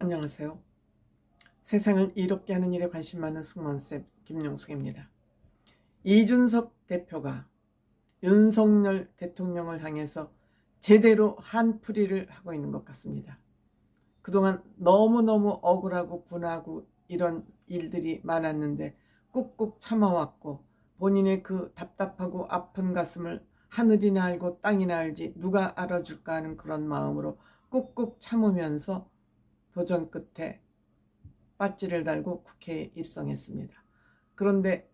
안녕하세요. 세상을 이롭게 하는 일에 관심 많은 승무원쌤 김용숙입니다. 이준석 대표가 윤석열 대통령을 향해서 제대로 한풀이를 하고 있는 것 같습니다. 그동안 너무너무 억울하고 분하고 이런 일들이 많았는데 꾹꾹 참아왔고, 본인의 그 답답하고 아픈 가슴을 하늘이나 알고 땅이나 알지 누가 알아줄까 하는 그런 마음으로 꾹꾹 참으면서 도전 끝에 배지를 달고 국회에 입성했습니다. 그런데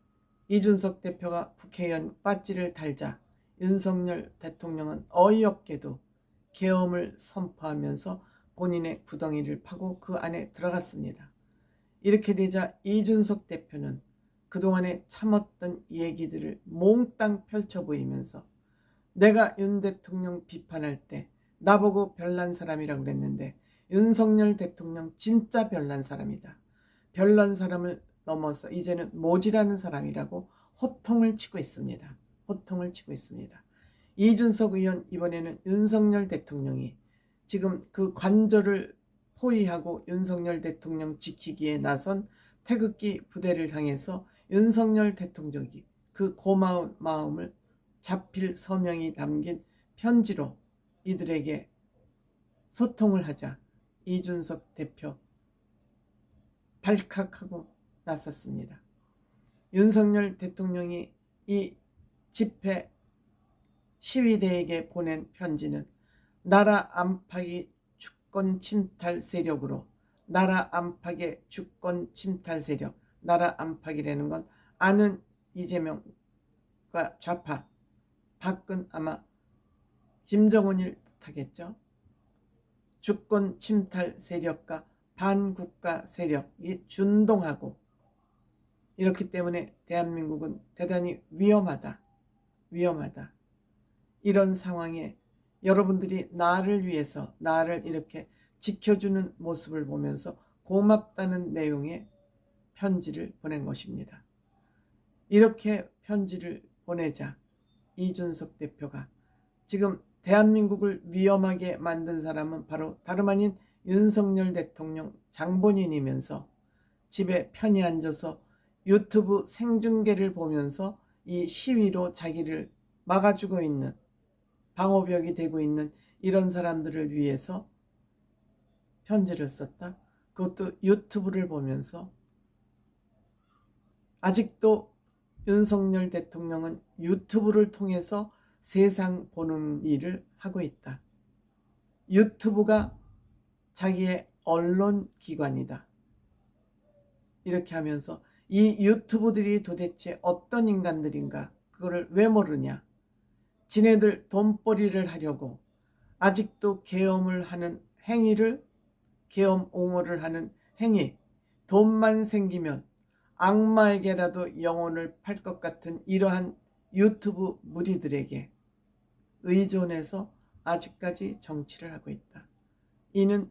이준석 대표가 국회의원 배지를 달자 윤석열 대통령은 어이없게도 계엄을 선포하면서 본인의 구덩이를 파고 그 안에 들어갔습니다. 이렇게 되자 이준석 대표는 그동안에 참았던 얘기들을 몽땅 펼쳐 보이면서, 내가 윤 대통령 비판할 때 나보고 별난 사람이라고 그랬는데 윤석열 대통령 진짜 별난 사람이다. 별난 사람을 넘어서 이제는 모지라는 사람이라고 호통을 치고 있습니다. 호통을 치고 있습니다. 이준석 의원, 이번에는 윤석열 대통령이 지금 그 관절을 포위하고 윤석열 대통령 지키기에 나선 태극기 부대를 향해서 윤석열 대통령이 그 고마운 마음을 자필 서명이 담긴 편지로 이들에게 소통을 하자 이준석 대표 발칵하고 나섰습니다. 윤석열 대통령이 이 집회 시위대에게 보낸 편지는 나라 안팎의 주권 침탈 세력으로, 나라 안팎의 주권 침탈 세력, 나라 안팎이라는 건 아는 이재명과 좌파, 밖은 아마 김정은일 듯하겠죠. 주권 침탈 세력과 반국가 세력이 준동하고, 이렇기 때문에 대한민국은 대단히 위험하다. 이런 상황에 여러분들이 나를 위해서, 나를 이렇게 지켜주는 모습을 보면서 고맙다는 내용의 편지를 보낸 것입니다. 이렇게 편지를 보내자 이준석 대표가, 지금 대한민국을 위험하게 만든 사람은 바로 다름 아닌 윤석열 대통령 장본인이면서 집에 편히 앉아서 유튜브 생중계를 보면서 이 시위로 자기를 막아주고 있는, 방어벽이 되고 있는 이런 사람들을 위해서 편지를 썼다. 그것도 유튜브를 보면서. 아직도 윤석열 대통령은 유튜브를 통해서 세상 보는 일을 하고 있다. 유튜브가 자기의 언론기관이다. 이렇게 하면서 이 유튜브들이 도대체 어떤 인간들인가, 그거를 왜 모르냐. 지네들 돈벌이를 하려고 아직도 계엄을 하는 행위를, 계엄 옹호를 하는 행위, 돈만 생기면 악마에게라도 영혼을 팔 것 같은 이러한 유튜브 무리들에게 의존해서 아직까지 정치를 하고 있다. 이는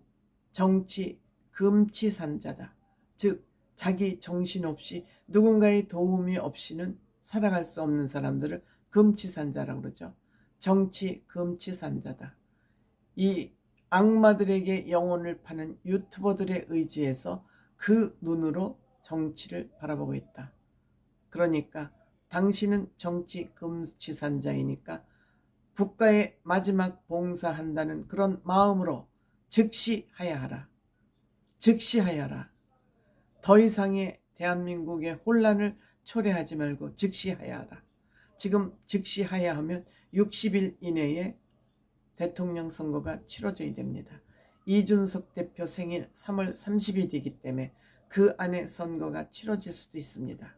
정치 금치산자다. 즉 자기 정신없이 누군가의 도움이 없이는 살아갈 수 없는 사람들을 금치산자라고 그러죠. 정치 금치산자다. 이 악마들에게 영혼을 파는 유튜버들의 의지에서 그 눈으로 정치를 바라보고 있다. 그러니까 당신은 정치 금치산자이니까 국가의 마지막 봉사한다는 그런 마음으로 즉시하야하라. 즉시하야라. 더 이상의 대한민국의 혼란을 초래하지 말고 즉시하야하라. 지금 즉시하야 하면 60일 이내에 대통령 선거가 치러져야 됩니다. 이준석 대표 생일 3월 30일이기 때문에 그 안에 선거가 치러질 수도 있습니다.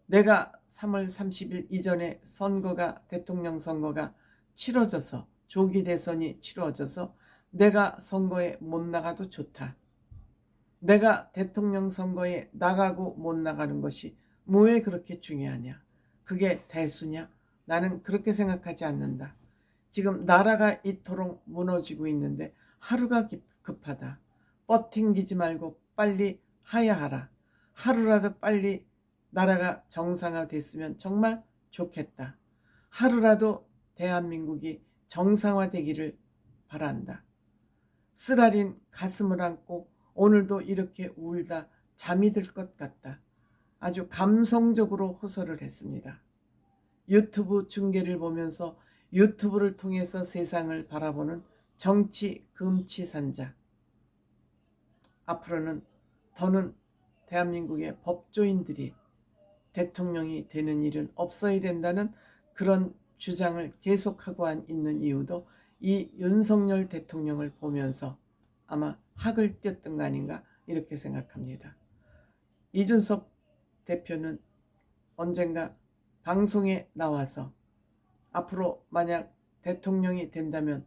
내가 3월 30일 이전에 선거가, 대통령 선거가 치러져서, 조기 대선이 치러져서 내가 선거에 못 나가도 좋다. 내가 대통령 선거에 나가고 못 나가는 것이 왜 그렇게 중요하냐. 그게 대수냐. 나는 그렇게 생각하지 않는다. 지금 나라가 이토록 무너지고 있는데 하루가 급하다. 뻗팅기지 말고 빨리 하야하라. 하루라도 빨리 나라가 정상화됐으면 정말 좋겠다. 하루라도 대한민국이 정상화되기를 바란다. 쓰라린 가슴을 안고 오늘도 이렇게 울다 잠이 들 것 같다. 아주 감성적으로 호소를 했습니다. 유튜브 중계를 보면서 유튜브를 통해서 세상을 바라보는 정치 금치산자. 앞으로는 더는 대한민국의 법조인들이 대통령이 되는 일은 없어야 된다는 그런 주장을 계속하고 있는 이유도 이 윤석열 대통령을 보면서 아마 학을 띄었던 거 아닌가 이렇게 생각합니다. 이준석 대표는 언젠가 방송에 나와서 앞으로 만약 대통령이 된다면,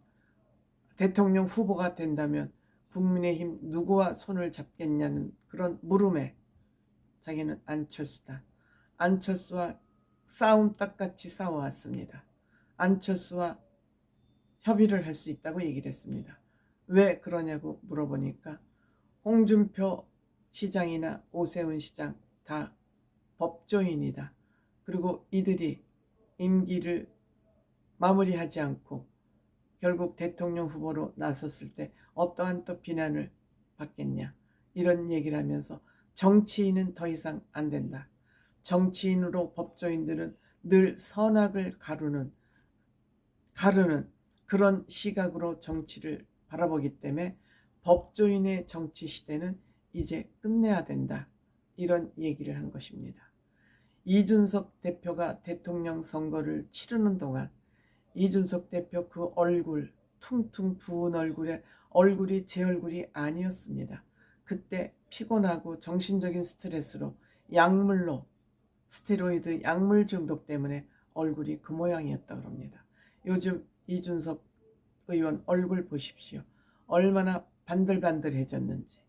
대통령 후보가 된다면 국민의힘 누구와 손을 잡겠냐는 그런 물음에 자기는 안철수다. 안철수와 싸움 딱같이 싸워왔습니다. 안철수와 협의를 할 수 있다고 얘기를 했습니다. 왜 그러냐고 물어보니까 홍준표 시장이나 오세훈 시장 다 법조인이다. 그리고 이들이 임기를 마무리하지 않고 결국 대통령 후보로 나섰을 때 어떠한 또 비난을 받겠냐 이런 얘기를 하면서 정치인은 더 이상 안 된다. 정치인으로 법조인들은 늘 선악을 가르는 그런 시각으로 정치를 바라보기 때문에 법조인의 정치 시대는 이제 끝내야 된다. 이런 얘기를 한 것입니다. 이준석 대표가 대통령 선거를 치르는 동안 이준석 대표 그 얼굴, 퉁퉁 부은 얼굴이 제 얼굴이 아니었습니다. 그때 피곤하고 정신적인 스트레스로 약물로 스테로이드 약물 중독 때문에 얼굴이 그 모양이었다고 합니다. 요즘 이준석 의원 얼굴 보십시오. 얼마나 반들반들해졌는지.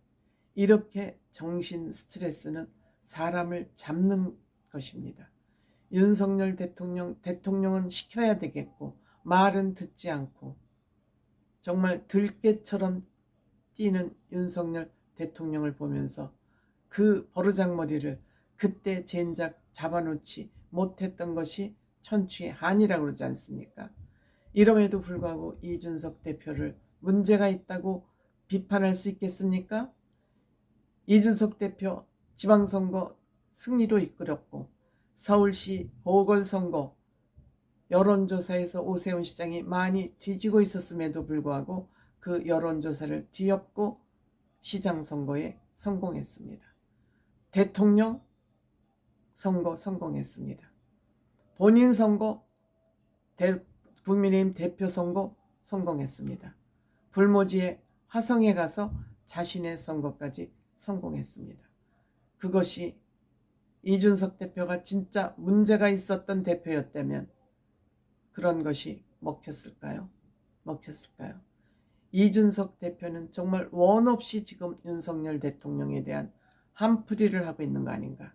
이렇게 정신 스트레스는 사람을 잡는 것입니다. 윤석열 대통령은 시켜야 되겠고 말은 듣지 않고 정말 들깨처럼 뛰는 윤석열 대통령을 보면서 그 버르장머리를 그때 젠작 잡아놓지 못했던 것이 천추의 한이라고 그러지 않습니까? 이럼에도 불구하고 이준석 대표를 문제가 있다고 비판할 수 있겠습니까? 이준석 대표 지방선거 승리로 이끌었고 서울시 보궐선거 여론조사에서 오세훈 시장이 많이 뒤지고 있었음에도 불구하고 그 여론조사를 뒤엎고 시장 선거에 성공했습니다. 대통령 선거 성공했습니다. 본인 선거, 국민의힘 대표 선거 성공했습니다. 불모지의 화성에 가서 자신의 선거까지 성공했습니다. 그것이 이준석 대표가 진짜 문제가 있었던 대표였다면 그런 것이 먹혔을까요? 이준석 대표는 정말 원 없이 지금 윤석열 대통령에 대한 한풀이를 하고 있는 거 아닌가?